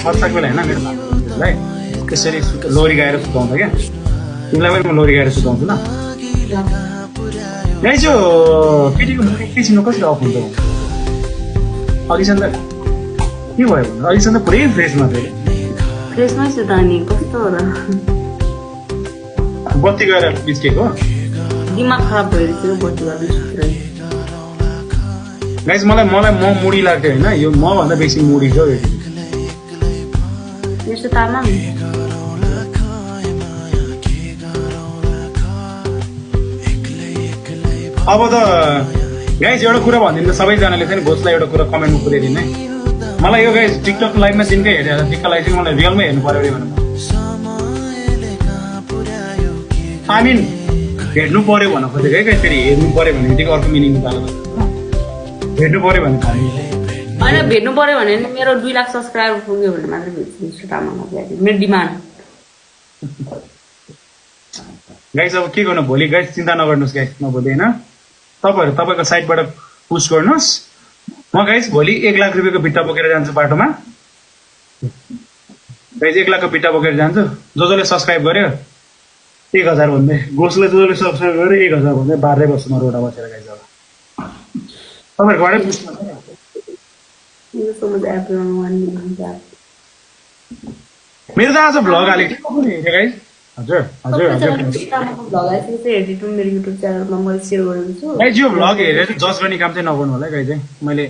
बच्चाको बेला होइन मेरो भाइ त्यसरी लोरी गाएर सुताउँछ क्या तिमीलाई पनि म लोरी गाएर सुताउँछु ल गाइस यो केटीको मुख एकैछिनमा कसरी अफ हुन्छ अघिसम्म के भयो भने अघिसम्म पुरै फ्रेसमा थियो फ्रेसमै छु त अनि कस्तो हो र बत्ती गएर बिच्केको दिमाग खराब भइरहेको बत्ती गर्नु सुत्रै गाइस मलाई म मुडी लाग्थ्यो होइन यो मभन्दा बेसी मुडी छ यो यस्तो तामाङ अब त गाइस एउटा कुरा भनिदिनु सबैजनाले चाहिँ घोषलाई एउटा कुरा कमेन्टमा पुऱ्याइदिनु है मलाई यो गाइस टिकटक लाइभमा दिनकै हेरेर दिक्क लाग्छ मलाई रियलमै हेर्नु पर्यो अरे भनेर आई मिन हेर्नु पर्यो भन्न खोजेको है गाइस फेरि हेर्नु पर्यो भने बित्तिकै अर्को मिनिङ निकाल्नु हेर्नु पर्यो भने होइन भेट्नु पर्यो भने मेरो 2 लाख सब्सक्राइबर पुग्यो भने मात्र भेट्छु तामाङलाई मेरो डिमान्ड गाइस अब के गर्नु भोलि गाइस चिन्ता नगर्नुहोस् गाइस म भोलि होइन तपाईँको साइडबाट पुस्ट गर्नुहोस् म गाइस भोलि 1 लाख रुपियाँको भिट्टा बोकेर जान्छु बाटोमा गाइस 1 लाखको भिट्टा बोकेर जान्छु जसले सब्सक्राइब गर्यो 1000 भन्दै गोसले जसले सब्सक्राइब गर्यो 1000 भन्दै बाह्रै बस्छु म रोडमा बसेर गाइस अब तपाईँहरूकोबाटै पुस्ट मेरो त आज भ्लग हालेको थिएँ गाइस हजुर हजुर हजुर गाइस यो भ्लग हेरेर जज गर्ने काम चाहिँ नगर्नु होला गाइस चाहिँ मैले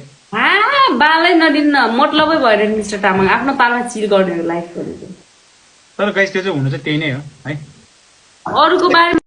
बालै नदिन्न मतलबै भएर मिस्टर तामाङ आफ्नो पालमा चिल गर्ने लाइफ गरेको तर गाइस त्यो चाहिँ हुनु चाहिँ त्यही नै हो है अरूको बारेमा